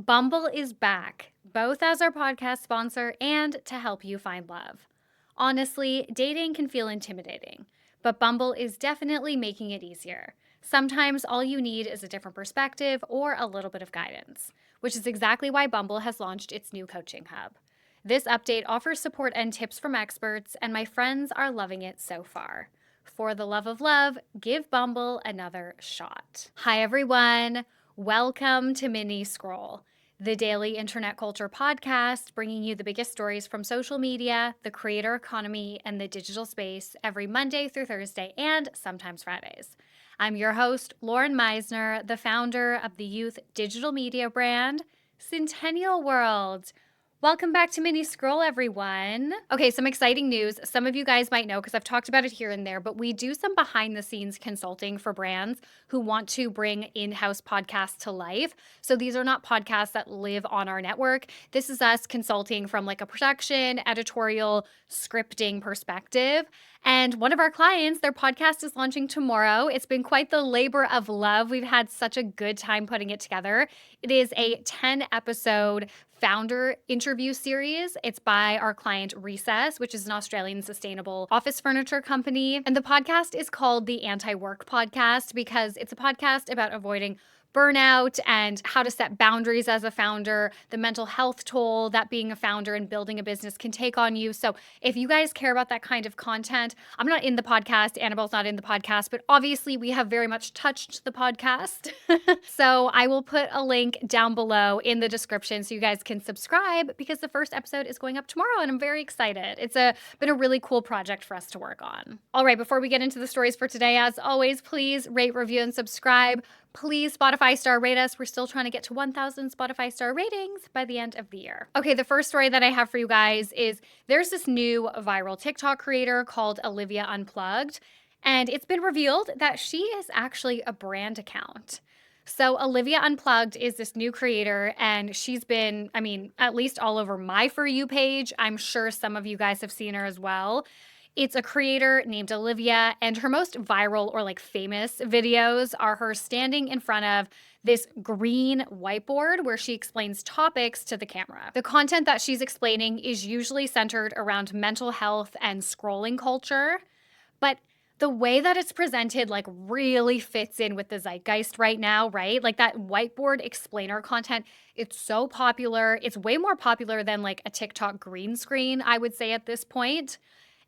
Bumble is back, both as our podcast sponsor and to help you find love. Honestly, dating can feel intimidating, but Bumble is definitely making it easier. Sometimes all you need is a different perspective or a little bit of guidance, which is exactly why Bumble has launched its new coaching hub. This update offers support and tips from experts, and my friends are loving it so far. For the love of love, give Bumble another shot. Hi, everyone. Welcome to Mini Scroll, the daily internet culture podcast bringing you the biggest stories from social media, the creator economy, and the digital space every Monday through Thursday and sometimes Fridays. I'm your host, Lauren Meisner, the founder of the youth digital media brand, Centennial World. Welcome back to Mini Scroll, everyone. Okay, some exciting news. Some of you guys might know because I've talked about it here and there, but we do some behind-the-scenes consulting for brands who want to bring in-house podcasts to life. So these are not podcasts that live on our network. This is us consulting from like a production, editorial, scripting perspective. And one of our clients, their podcast is launching tomorrow. It's been quite the labor of love. We've had such a good time putting it together. It is a 10-episode founder interview series. It's by our client Recess, which is an Australian sustainable office furniture company. And the podcast is called the Anti-Work Podcast because it's a podcast about avoiding burnout and how to set boundaries as a founder, the mental health toll that being a founder and building a business can take on you. So if you guys care about that kind of content, I'm not in the podcast, Annabelle's not in the podcast, but obviously we have very much touched the podcast. So I will put a link down below in the description so you guys can subscribe because the first episode is going up tomorrow and I'm very excited. It's been a really cool project for us to work on. All right, before we get into the stories for today, as always, please rate, review, and subscribe. Please Spotify star rate us. We're still trying to get to 1,000 Spotify star ratings by the end of the year. Okay, the first story that I have for you guys is there's this new viral TikTok creator called Olivia Unplugged, and it's been revealed that she is actually a brand account. So Olivia Unplugged is this new creator, and she's been, at least all over my For You page. I'm sure some of you guys have seen her as well. It's a creator named Olivia, and her most viral or like famous videos are her standing in front of this green whiteboard where she explains topics to the camera. The content that she's explaining is usually centered around mental health and scrolling culture, but the way that it's presented like really fits in with the zeitgeist right now, right? Like that whiteboard explainer content, it's so popular. It's way more popular than like a TikTok green screen, I would say at this point.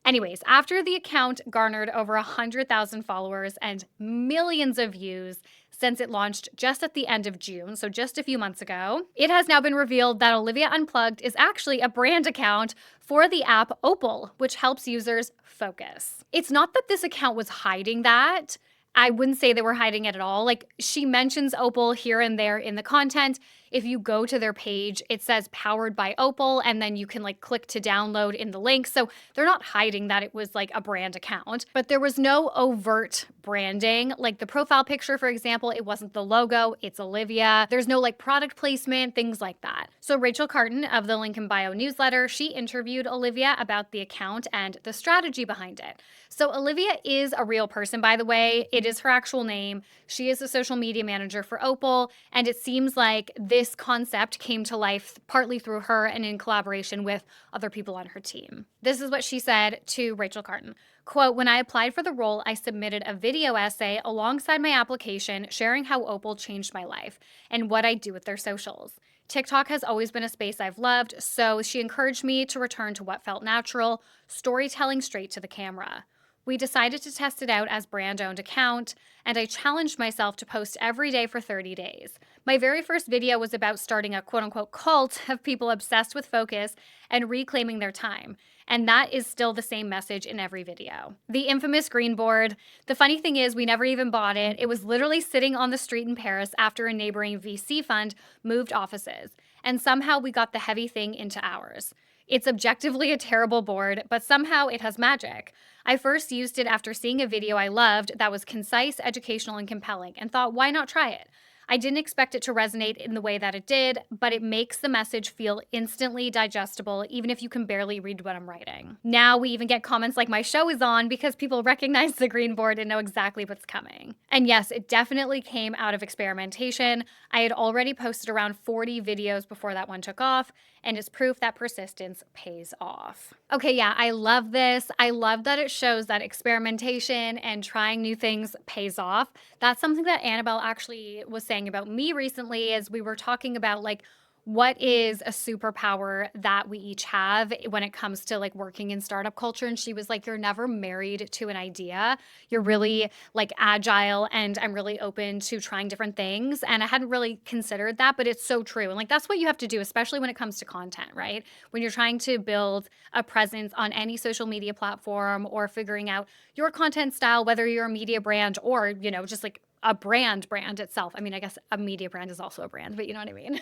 Anyways, after the account garnered over 100,000 followers and millions of views since it launched just at the end of June, so just a few months ago, it has now been revealed that Olivia Unplugged is actually a brand account for the app Opal, which helps users focus. It's not that this account was hiding that. I wouldn't say they were hiding it at all. Like, she mentions Opal here and there in the content. If you go to their page, it says powered by Opal, and then you can like click to download in the link. So they're not hiding that it was like a brand account, but there was no overt branding. Like the profile picture, for example, it wasn't the logo, it's Olivia. There's no like product placement, things like that. So Rachel Carton of the Link in Bio newsletter, she interviewed Olivia about the account and the strategy behind it. So Olivia is a real person, by the way. It is her actual name. She is a social media manager for Opal, and it seems like this concept came to life partly through her and in collaboration with other people on her team. This is what she said to Rachel Carton. Quote, "When I applied for the role, I submitted a video essay alongside my application sharing how Opal changed my life and what I do with their socials. TikTok has always been a space I've loved, so she encouraged me to return to what felt natural, storytelling straight to the camera. We decided to test it out as brand-owned account, and I challenged myself to post every day for 30 days. My very first video was about starting a quote-unquote cult of people obsessed with focus and reclaiming their time. And that is still the same message in every video." The infamous green board. The funny thing is we never even bought it. It was literally sitting on the street in Paris after a neighboring VC fund moved offices. And somehow we got the heavy thing into ours. It's objectively a terrible board, but somehow it has magic. I first used it after seeing a video I loved that was concise, educational, and compelling, and thought, why not try it? I didn't expect it to resonate in the way that it did, but it makes the message feel instantly digestible, even if you can barely read what I'm writing. Now we even get comments like my show is on because people recognize the green board and know exactly what's coming. And yes, it definitely came out of experimentation. I had already posted around 40 videos before that one took off, and it's proof that persistence pays off. Okay, yeah, I love this. I love that it shows that experimentation and trying new things pays off. That's something that Annabelle actually was saying about me recently as we were talking about like what is a superpower that we each have when it comes to like working in startup culture. And she was like, you're never married to an idea. You're really like agile, and I'm really open to trying different things. And I hadn't really considered that, but it's so true. And like, that's what you have to do, especially when it comes to content, right? When you're trying to build a presence on any social media platform or figuring out your content style, whether you're a media brand or, you know, just like a brand itself. I mean, I guess a media brand is also a brand, but you know what I mean?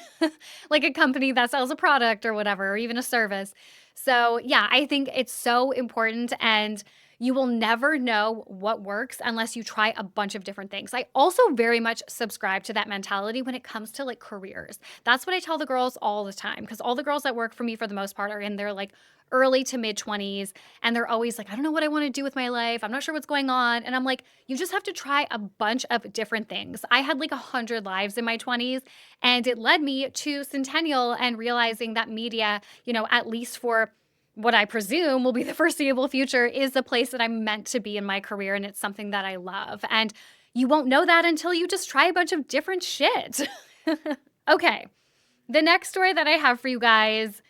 Like a company that sells a product or whatever, or even a service. So yeah, I think it's so important, and you will never know what works unless you try a bunch of different things. I also very much subscribe to that mentality when it comes to like careers. That's what I tell the girls all the time, because all the girls that work for me for the most part are in their like early to mid 20s, and they're always like, I don't know what I want to do with my life. I'm not sure what's going on. And I'm like, you just have to try a bunch of different things. I had like 100 lives in my 20s, and it led me to Centennial and realizing that media, you know, at least for what I presume will be the foreseeable future, is the place that I'm meant to be in my career. And it's something that I love. And you won't know that until you just try a bunch of different shit. Okay. The next story that I have for you guys.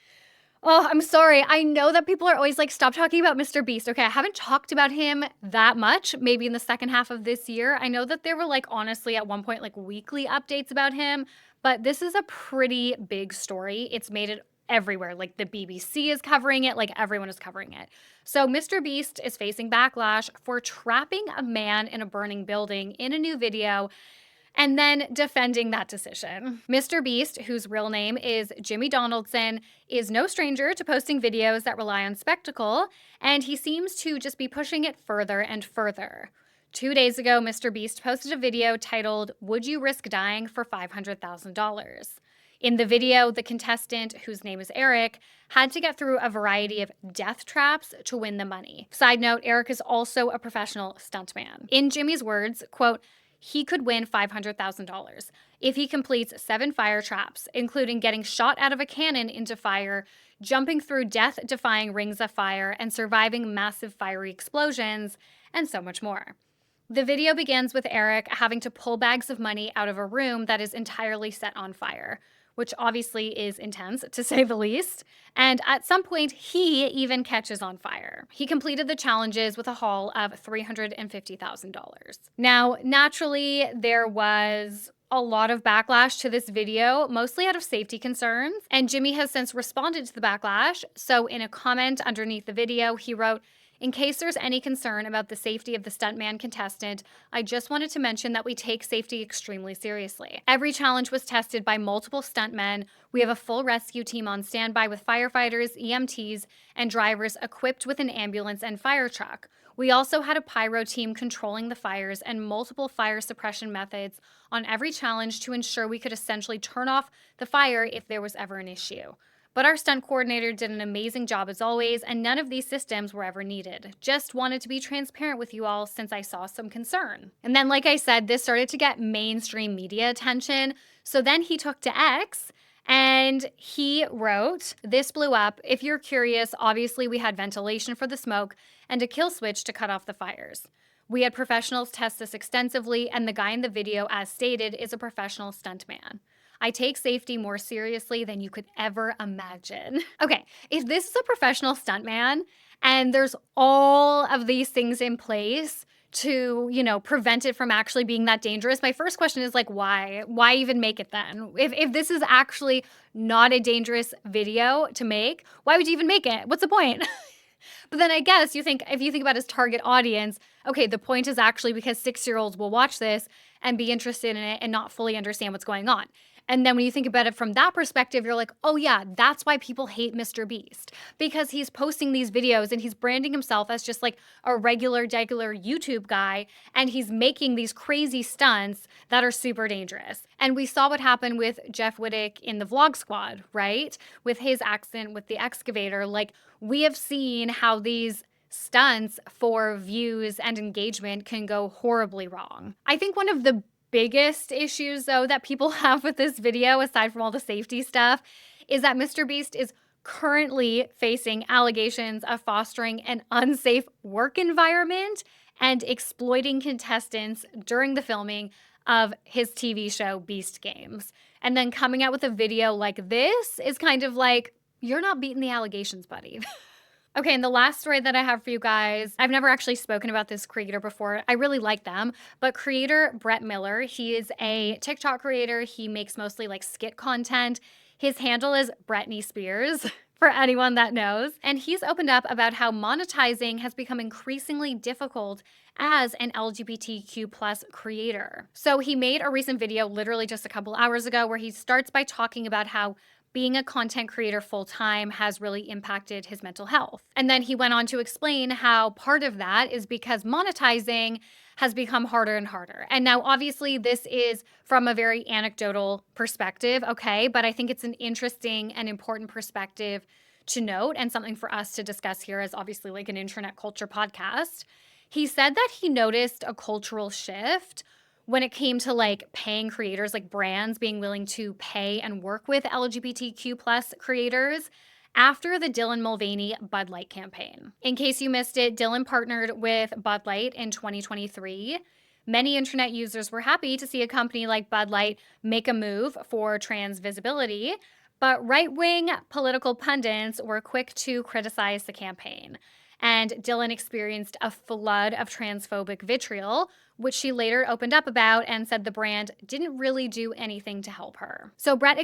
Oh, I'm sorry. I know that people are always like, stop talking about MrBeast. Okay, I haven't talked about him that much, maybe in the second half of this year. I know that there were like, honestly, at one point, like weekly updates about him, but this is a pretty big story. It's made it everywhere. Like the BBC is covering it, like everyone is covering it. So MrBeast is facing backlash for trapping a man in a burning building in a new video and then defending that decision. MrBeast, whose real name is Jimmy Donaldson, is no stranger to posting videos that rely on spectacle, and he seems to just be pushing it further and further. 2 days ago, MrBeast posted a video titled, "Would You Risk Dying for $500,000?" In the video, the contestant, whose name is Eric, had to get through a variety of death traps to win the money. Side note, Eric is also a professional stuntman. In Jimmy's words, quote, he could win $500,000 if he completes 7 fire traps, including getting shot out of a cannon into fire, jumping through death-defying rings of fire, and surviving massive fiery explosions, and so much more. The video begins with Eric having to pull bags of money out of a room that is entirely set on fire, which obviously is intense, to say the least. And at some point, he even catches on fire. He completed the challenges with a haul of $350,000. Now, naturally, there was a lot of backlash to this video, mostly out of safety concerns, and Jimmy has since responded to the backlash. So in a comment underneath the video, he wrote, "In case there's any concern about the safety of the stuntman contestant, I just wanted to mention that we take safety extremely seriously. Every challenge was tested by multiple stuntmen. We have a full rescue team on standby with firefighters, EMTs, and drivers equipped with an ambulance and fire truck. We also had a pyro team controlling the fires and multiple fire suppression methods on every challenge to ensure we could essentially turn off the fire if there was ever an issue. But our stunt coordinator did an amazing job as always, and none of these systems were ever needed. Just wanted to be transparent with you all since I saw some concern." And then, like I said, this started to get mainstream media attention. So then he took to X and he wrote, "This blew up. If you're curious, obviously we had ventilation for the smoke and a kill switch to cut off the fires. We had professionals test this extensively, and the guy in the video, as stated, is a professional stuntman. I take safety more seriously than you could ever imagine." Okay, if this is a professional stuntman and there's all of these things in place to, you know, prevent it from actually being that dangerous, my first question is like, why? Why even make it then? If this is actually not a dangerous video to make, why would you even make it? What's the point? But then I guess if you think about his target audience, okay, the point is actually because 6-year-olds will watch this and be interested in it and not fully understand what's going on. And then when you think about it from that perspective, you're like, oh yeah, that's why people hate MrBeast, because he's posting these videos and he's branding himself as just like a regular YouTube guy, and he's making these crazy stunts that are super dangerous. And we saw what happened with Jeff Wittick in the Vlog Squad, right? With his accident with the excavator. Like, we have seen how these stunts for views and engagement can go horribly wrong. I think one of the biggest issues, though, that people have with this video, aside from all the safety stuff, is that MrBeast is currently facing allegations of fostering an unsafe work environment and exploiting contestants during the filming of his TV show Beast Games. And then coming out with a video like this is kind of like, you're not beating the allegations, buddy. Okay, and the last story that I have for you guys, I've never actually spoken about this creator before. I really like them, but creator Brett Miller, he is a TikTok creator. He makes mostly like skit content. His handle is Britney Spears, for anyone that knows. And he's opened up about how monetizing has become increasingly difficult as an LGBTQ plus creator. So he made a recent video literally just a couple hours ago where he starts by talking about how being a content creator full-time has really impacted his mental health. And then he went on to explain how part of that is because monetizing has become harder and harder. And now, obviously, this is from a very anecdotal perspective, okay? But I think it's an interesting and important perspective to note, and something for us to discuss here as obviously like an internet culture podcast. He said that he noticed a cultural shift when it came to like paying creators, like brands being willing to pay and work with LGBTQ plus creators after the Dylan Mulvaney Bud Light campaign. In case you missed it, Dylan partnered with Bud Light in 2023. Many internet users were happy to see a company like Bud Light make a move for trans visibility, but right-wing political pundits were quick to criticize the campaign. And Dylan experienced a flood of transphobic vitriol, which she later opened up about and said the brand didn't really do anything to help her. So Brett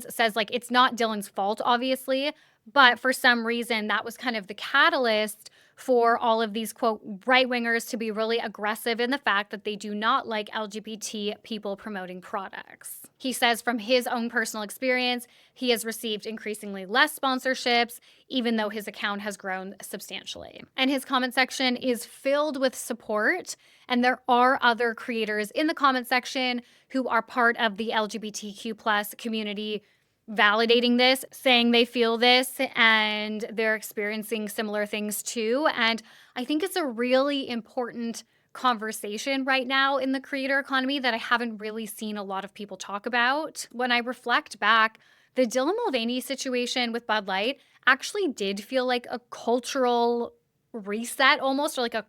says like it's not Dylan's fault, obviously, but for some reason that was kind of the catalyst for all of these, quote, right-wingers to be really aggressive in the fact that they do not like LGBT people promoting products. He says from his own personal experience, he has received increasingly less sponsorships, even though his account has grown substantially. And his comment section is filled with support, and there are other creators in the comment section who are part of the LGBTQ plus community validating this, saying they feel this and they're experiencing similar things too. And I think it's a really important conversation right now in the creator economy that I haven't really seen a lot of people talk about. When I reflect back, the Dylan Mulvaney situation with Bud Light actually did feel like a cultural reset almost, or like a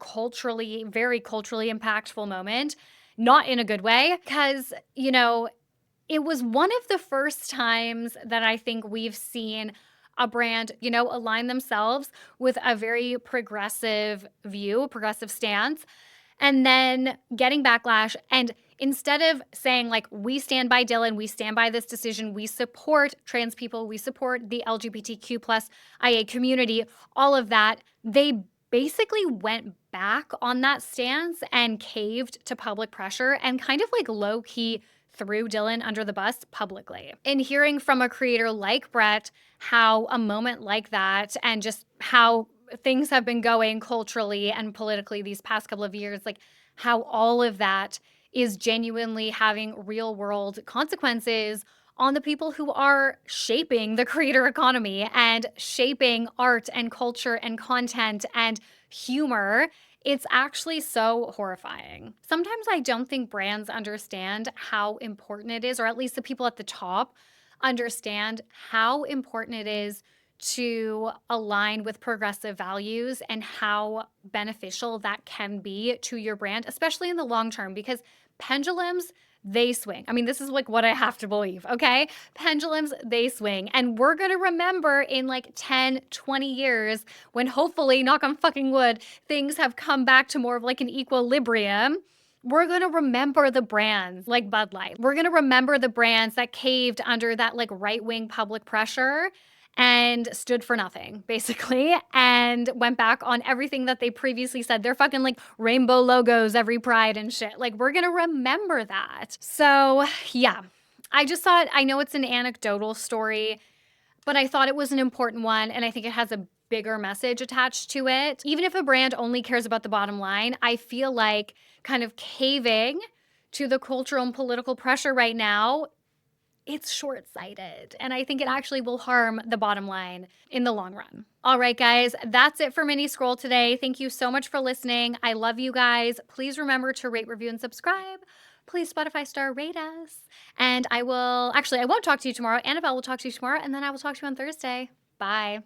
very culturally impactful moment, not in a good way, because, you know, it was one of the first times that I think we've seen a brand, you know, align themselves with a very progressive view, progressive stance, and then getting backlash. And instead of saying like, we stand by Dylan, we stand by this decision, we support trans people, we support the LGBTQ plus IA community, all of that, they basically went back on that stance and caved to public pressure and kind of like low-key threw Dylan under the bus publicly. In hearing from a creator like Brett how a moment like that and just how things have been going culturally and politically these past couple of years, like how all of that is genuinely having real world consequences on the people who are shaping the creator economy and shaping art and culture and content and humor, it's actually so horrifying. Sometimes I don't think brands understand how important it is, or at least the people at the top understand how important it is to align with progressive values and how beneficial that can be to your brand, especially in the long term, because pendulums, they swing. I mean, this is like what I have to believe, okay? Pendulums, they swing. And we're gonna remember in like 10, 20 years when hopefully, knock on fucking wood, things have come back to more of like an equilibrium. We're gonna remember the brands like Bud Light. We're gonna remember the brands that caved under that like right-wing public pressure and stood for nothing, basically, and went back on everything that they previously said. They're fucking like rainbow logos every Pride and shit. Like, we're gonna remember that. So, yeah. I just thought, I know it's an anecdotal story, but I thought it was an important one, and I think it has a bigger message attached to it. Even if a brand only cares about the bottom line, I feel like kind of caving to the cultural and political pressure right now, it's short-sighted, and I think it actually will harm the bottom line in the long run. All right, guys, that's it for Mini Scroll today. Thank you so much for listening. I love you guys. Please remember to rate, review, and subscribe. Please Spotify star rate us. And I won't talk to you tomorrow. Annabelle will talk to you tomorrow, and then I will talk to you on Thursday. Bye.